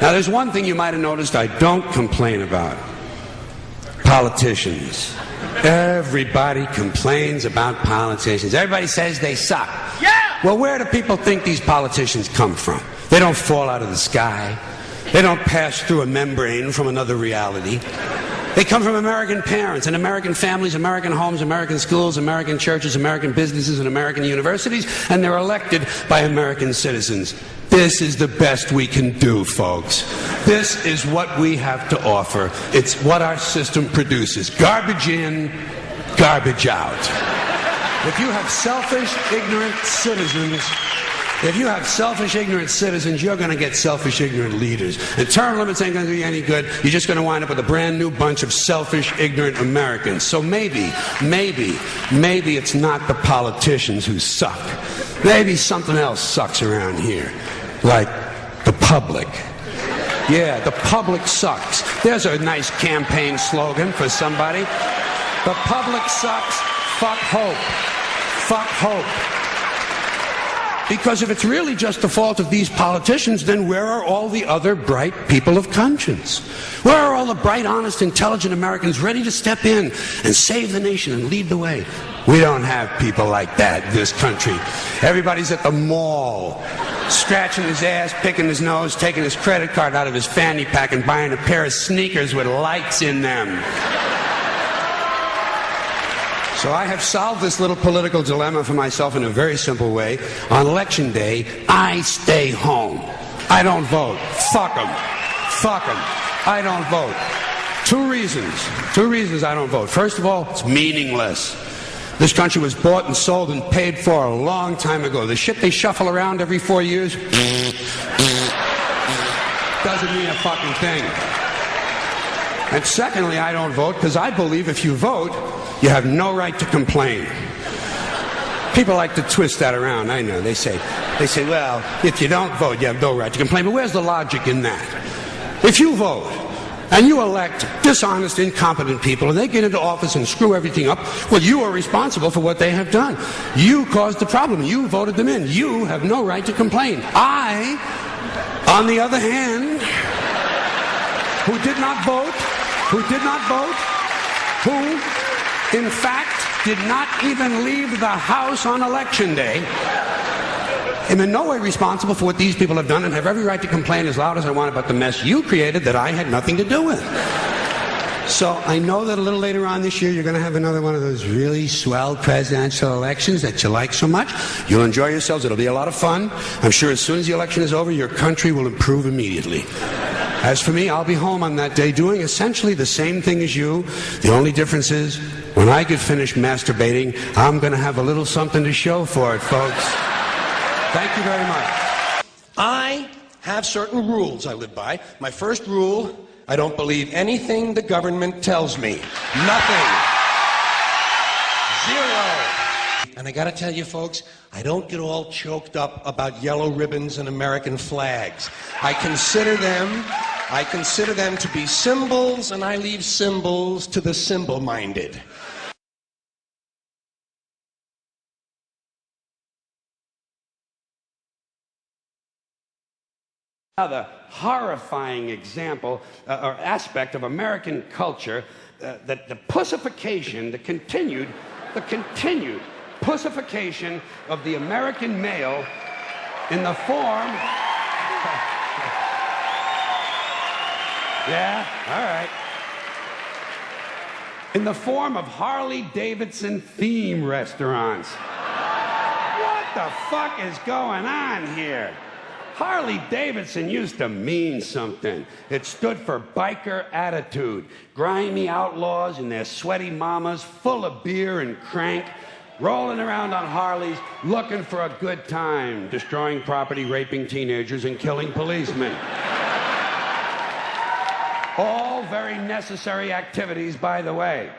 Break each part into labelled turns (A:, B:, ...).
A: Now, there's one thing you might have noticed I don't complain about. Politicians. Everybody complains about politicians. Everybody says they suck.
B: Yeah!
A: Well, where do people think these politicians come from? They don't fall out of the sky. They don't pass through a membrane from another reality. They come from American parents and American families, American homes, American schools, American churches, American businesses, and American universities, and they're elected by American citizens. This is the best we can do, folks. This is what we have to offer. It's what our system produces. Garbage in, garbage out. If you have selfish, ignorant citizens, you're going to get selfish, ignorant leaders. And term limits ain't going to do you any good. You're just going to wind up with a brand new bunch of selfish, ignorant Americans. So maybe it's not the politicians who suck. Maybe something else sucks around here. Like the public. Yeah, the public sucks. There's a nice campaign slogan for somebody. The public sucks. Fuck hope. Fuck hope. Because if it's really just the fault of these politicians, then where are all the other bright people of conscience? Where are all the bright, honest, intelligent Americans ready to step in and save the nation and lead the way? We don't have people like that in this country. Everybody's at the mall, scratching his ass, picking his nose, taking his credit card out of his fanny pack and buying a pair of sneakers with lights in them. So I have solved this little political dilemma for myself in a very simple way. On election day, I stay home. I don't vote. Fuck them. Fuck them. I don't vote. Two reasons I don't vote. First of all, it's meaningless. This country was bought and sold and paid for a long time ago. The shit they shuffle around every 4 years doesn't mean a fucking thing. And secondly, I don't vote because I believe if you vote, you have no right to complain. People like to twist that around, I know. They say, well, if you don't vote, you have no right to complain. But where's the logic in that? If you vote and you elect dishonest, incompetent people and they get into office and screw everything up, well, you are responsible for what they have done. You caused the problem. You voted them in. You have no right to complain. I, on the other hand, who did not vote, who in fact did not even leave the house on election day, am in no way responsible for what these people have done and have every right to complain as loud as I want about the mess you created that I had nothing to do with. So I know that a little later on this year you're going to have another one of those really swell presidential elections that you like so much. You'll enjoy yourselves. It'll be a lot of fun. I'm sure as soon as the election is over, your country will improve immediately. As for me, I'll be home on that day doing essentially the same thing as you. The only difference is, when I get finished masturbating, I'm going to have a little something to show for it, folks. Thank you very much.
C: I have certain rules I live by. My first rule, I don't believe anything the government tells me. Nothing. Zero. And I gotta tell you folks, I don't get all choked up about yellow ribbons and American flags. I consider them to be symbols, and I leave symbols to the symbol-minded.
A: Another horrifying example or aspect of American culture, that the pussification, the continued pussification of the American male in the form... Yeah, all right. In the form of Harley-Davidson theme restaurants. What the fuck is going on here? Harley-Davidson used to mean something. It stood for biker attitude. Grimy outlaws and their sweaty mamas, full of beer and crank, rolling around on Harleys, looking for a good time, destroying property, raping teenagers, and killing policemen. All very necessary activities, by the way.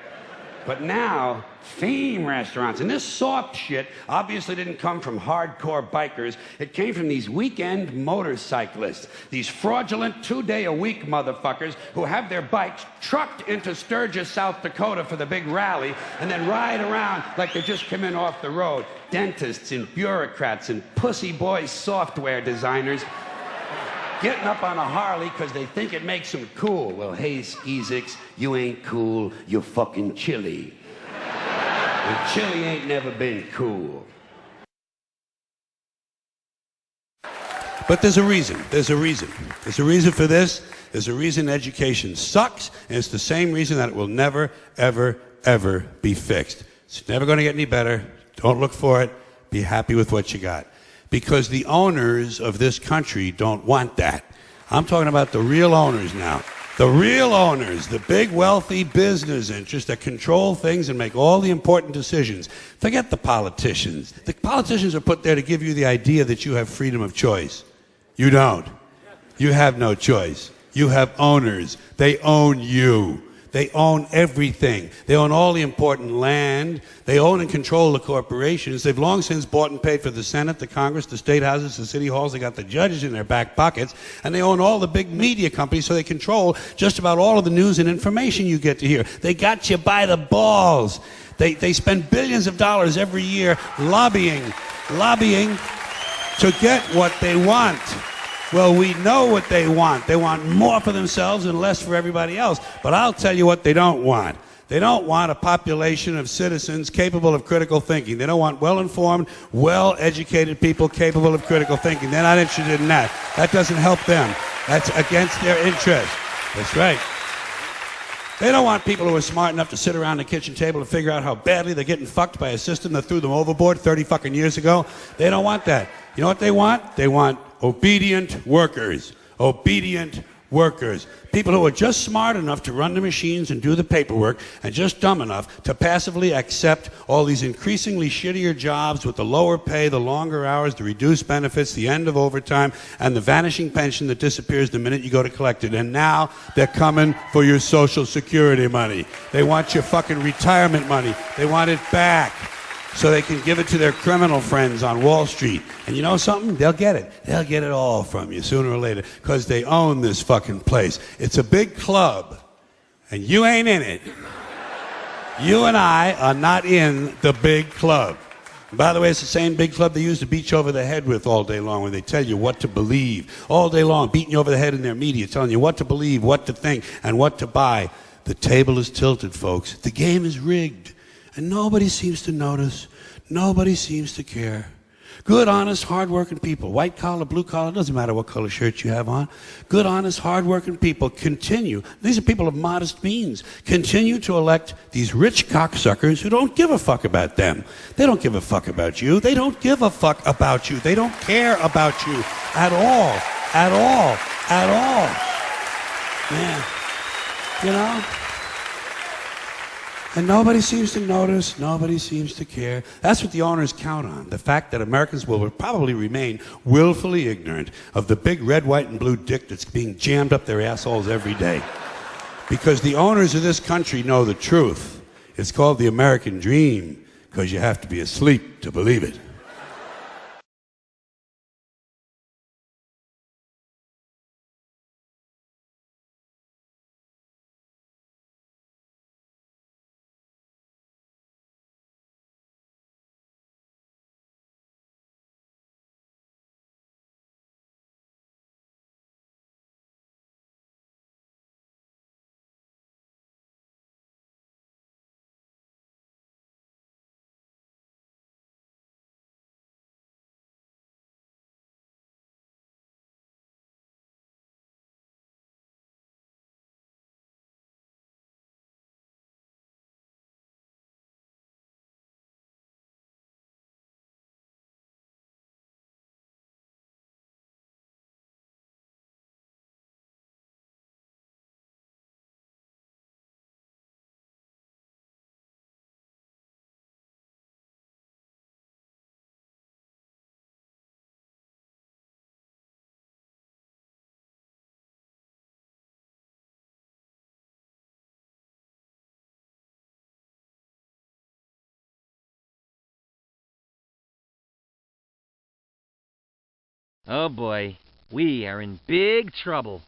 A: But now, theme restaurants, and this soft shit obviously didn't come from hardcore bikers. It came from these weekend motorcyclists, these fraudulent 2-day-a-week motherfuckers who have their bikes trucked into Sturgis, South Dakota for the big rally and then ride around like they just come in off the road. Dentists and bureaucrats and pussy boy software designers. getting up on a Harley because they think it makes them cool. Well, hey, Skeezix, you ain't cool, you're fucking chilly. And chilly ain't never been cool. But there's a reason. There's a reason. There's a reason for this. There's a reason education sucks, and it's the same reason that it will never, ever, ever be fixed. It's never going to get any better. Don't look for it. Be happy with what you got. Because the owners of this country don't want that. I'm talking about the real owners now. The real owners, the big wealthy business interests that control things and make all the important decisions. Forget the politicians. The politicians are put there to give you the idea that you have freedom of choice. You don't. You have no choice. You have owners. They own you. They own everything. They own all the important land. They own and control the corporations. They've long since bought and paid for the Senate, the Congress, the state houses, the city halls. They got the judges in their back pockets. And they own all the big media companies, so they control just about all of the news and information you get to hear. They got you by the balls. They spend billions of dollars every year lobbying to get what they want. Well, we know what they want. They want more for themselves and less for everybody else. But I'll tell you what they don't want. They don't want a population of citizens capable of critical thinking. They don't want well-informed, well-educated people capable of critical thinking. They're not interested in that. That doesn't help them. That's against their interest. That's right. They don't want people who are smart enough to sit around the kitchen table and figure out how badly they're getting fucked by a system that threw them overboard 30 fucking years ago. They don't want that. You know what they want? They want obedient workers. Obedient workers. People who are just smart enough to run the machines and do the paperwork and just dumb enough to passively accept all these increasingly shittier jobs with the lower pay, the longer hours, the reduced benefits, the end of overtime, and the vanishing pension that disappears the minute you go to collect it. And now they're coming for your Social Security money. They want your fucking retirement money. They want it back, so they can give it to their criminal friends on Wall Street. And you know something? They'll get it. They'll get it all from you sooner or later, because they own this fucking place. It's a big club, and you ain't in it. You and I are not in the big club. And by the way, it's the same big club they use to beat you over the head with all day long when they tell you what to believe. All day long, beating you over the head in their media, telling you what to believe, what to think, and what to buy. The table is tilted, folks. The game is rigged. And nobody seems to notice. Nobody seems to care. Good, honest, hard-working people, white collar, blue collar, doesn't matter what color shirt you have on. Good, honest, hard-working people continue. These are people of modest means. Continue to elect these rich cocksuckers who don't give a fuck about them. They don't give a fuck about you. They don't give a fuck about you. They don't care about you at all. At all. At all. Man. You know? And nobody seems to notice, nobody seems to care. That's what the owners count on, the fact that Americans will probably remain willfully ignorant of the big red, white, and blue dick that's being jammed up their assholes every day. Because the owners of this country know the truth. It's called the American dream, because you have to be asleep to believe it.
B: Oh boy, we are in big trouble.